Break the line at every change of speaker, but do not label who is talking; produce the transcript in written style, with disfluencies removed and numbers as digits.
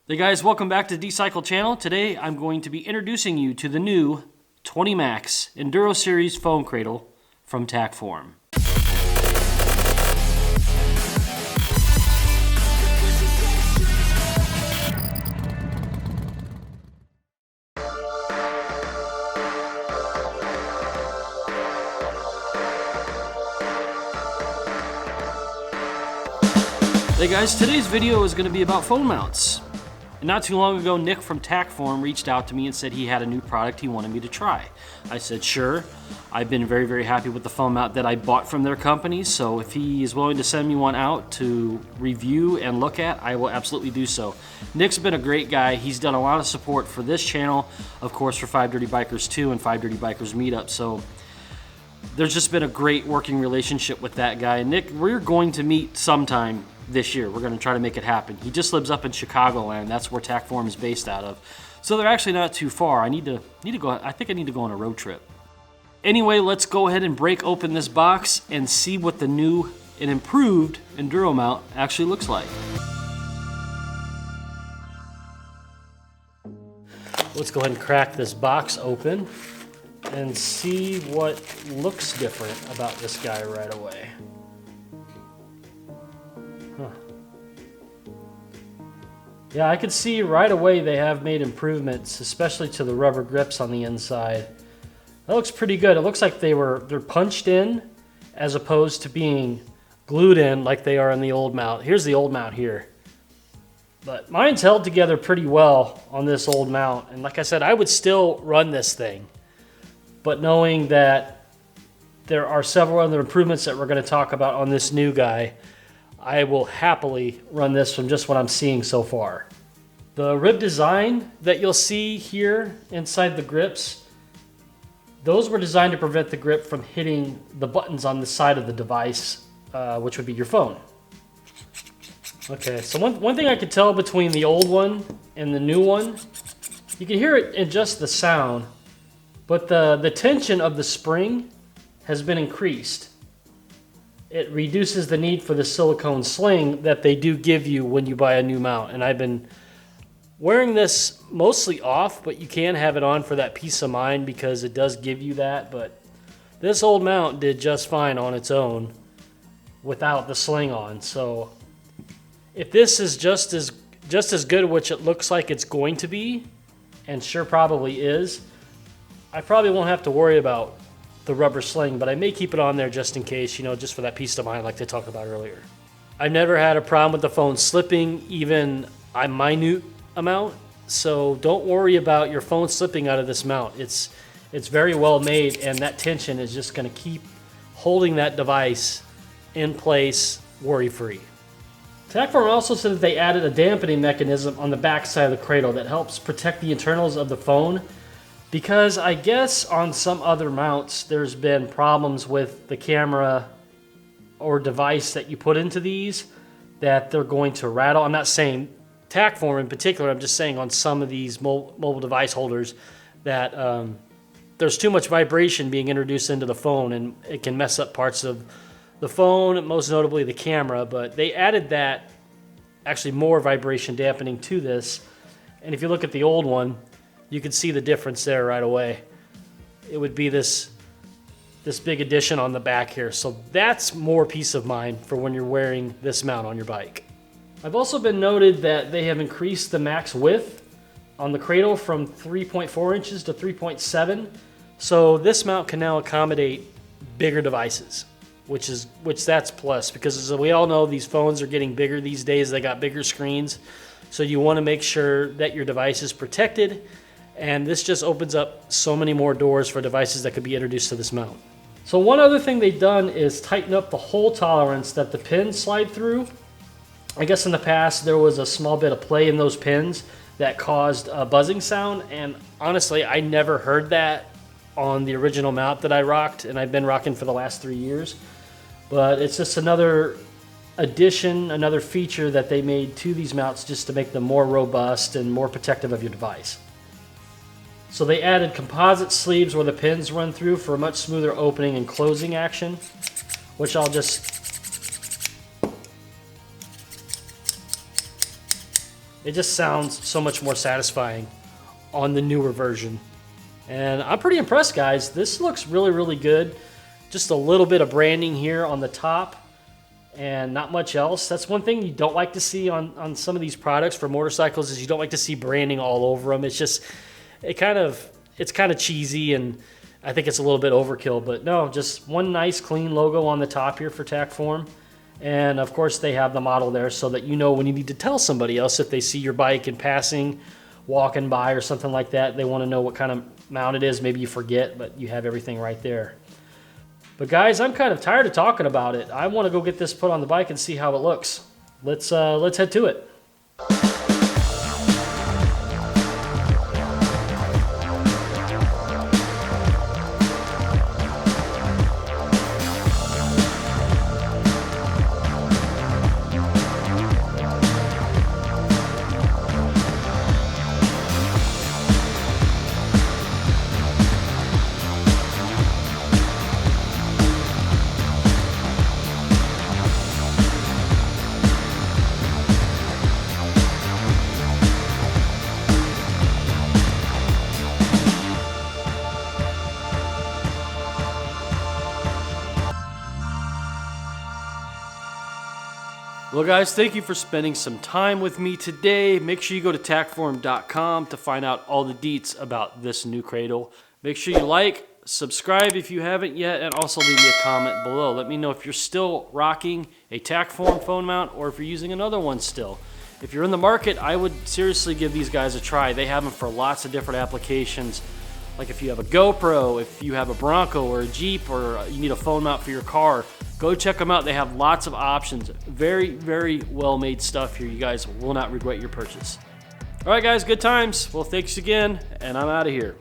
Hey guys, welcome back to the D-Cycle channel. Today I'm going to be introducing you to the new 20 Max Enduro Series foam cradle from Tackform. Hey guys, today's video is going to be about phone mounts. And not too long ago, Nick from Tackform reached out to me and said he had a new product he wanted me to try. I said, sure. I've been very, very happy with the phone mount that I bought from their company, so if he is willing to send me one out to review and look at, I will absolutely do so. Nick's been a great guy. He's done a lot of support for this channel, of course, for 5 Dirty Bikers 2 and 5 Dirty Bikers Meetup, so there's just been a great working relationship with that guy. Nick, we're going to meet sometime this year. We're going to try to make it happen. He just lives up in Chicagoland. That's where Tackform is based out of. So they're actually not too far. I need to go. I think I need to go on a road trip. Anyway, let's go ahead and break open this box and see what the new and improved Enduro mount actually looks like. Let's go ahead and crack this box open and see what looks different about this guy right away. Huh. Yeah, I could see right away they have made improvements, especially to the rubber grips on the inside. That looks pretty good. It looks like they're punched in as opposed to being glued in like they are in the old mount. Here's the old mount here. But mine's held together pretty well on this old mount. And like I said, I would still run this thing. But knowing that there are several other improvements that we're going to talk about on this new guy, I will happily run this from just what I'm seeing so far. The rib design that you'll see here inside the grips, those were designed to prevent the grip from hitting the buttons on the side of the device, which would be your phone. Okay, so one thing I could tell between the old one and the new one, you can hear it in just the sound, but the tension of the spring has been increased. It reduces the need for the silicone sling that they do give you when you buy a new mount. And I've been wearing this mostly off, but you can have it on for that peace of mind because it does give you that. But this old mount did just fine on its own without the sling on. So if this is just as good, which it looks like it's going to be, and sure probably is, I probably won't have to worry about the rubber sling, but I may keep it on there just in case, just for that peace of mind like they talked about earlier. I've never had a problem with the phone slipping, even a minute amount, so don't worry about your phone slipping out of this mount. It's very well made, and that tension is just going to keep holding that device in place worry-free. Tackform also said that they added a dampening mechanism on the back side of the cradle that helps protect the internals of the phone, because I guess on some other mounts there's been problems with the camera or device that you put into these that they're going to rattle. I'm not saying Tackform in particular, I'm just saying on some of these mobile device holders that there's too much vibration being introduced into the phone and it can mess up parts of the phone, most notably the camera. But they added that, actually more vibration dampening to this. And if you look at the old one, you can see the difference there right away. It would be this big addition on the back here. So that's more peace of mind for when you're wearing this mount on your bike. I've also been noted that they have increased the max width on the cradle from 3.4 inches to 3.7. So this mount can now accommodate bigger devices, which that's plus, because as we all know, these phones are getting bigger these days. They got bigger screens. So you want to make sure that your device is protected. And this just opens up so many more doors for devices that could be introduced to this mount. So one other thing they've done is tighten up the hole tolerance that the pins slide through. I guess in the past there was a small bit of play in those pins that caused a buzzing sound, and honestly I never heard that on the original mount that I rocked, and I've been rocking for the last 3 years. But it's just another addition, another feature that they made to these mounts just to make them more robust and more protective of your device. So they added composite sleeves where the pins run through for a much smoother opening and closing action, which I'll just It just sounds so much more satisfying on the newer version. And I'm pretty impressed, guys. This looks really, really good. Just a little bit of branding here on the top and not much else. That's one thing you don't like to see on some of these products for motorcycles, is you don't like to see branding all over them. It's just, it's kind of cheesy, and I think it's a little bit overkill. But no, just one nice clean logo on the top here for Tackform. And of course they have the model there so that you know when you need to tell somebody else if they see your bike in passing, walking by or something like that, they want to know what kind of mount it is. Maybe you forget, but you have everything right there. But guys, I'm kind of tired of talking about it. I want to go get this put on the bike and see how it looks. Let's head to it. Well guys, thank you for spending some time with me today. Make sure you go to tackform.com to find out all the deets about this new cradle. Make sure you like, subscribe if you haven't yet, and also leave me a comment below. Let me know if you're still rocking a Tackform phone mount or if you're using another one still. If you're in the market, I would seriously give these guys a try. They have them for lots of different applications. Like if you have a GoPro, if you have a Bronco or a Jeep, or you need a phone mount for your car, go check them out. They have lots of options. Very, very well made stuff here. You guys will not regret your purchase. All right, guys, good times. Well, thanks again, and I'm out of here.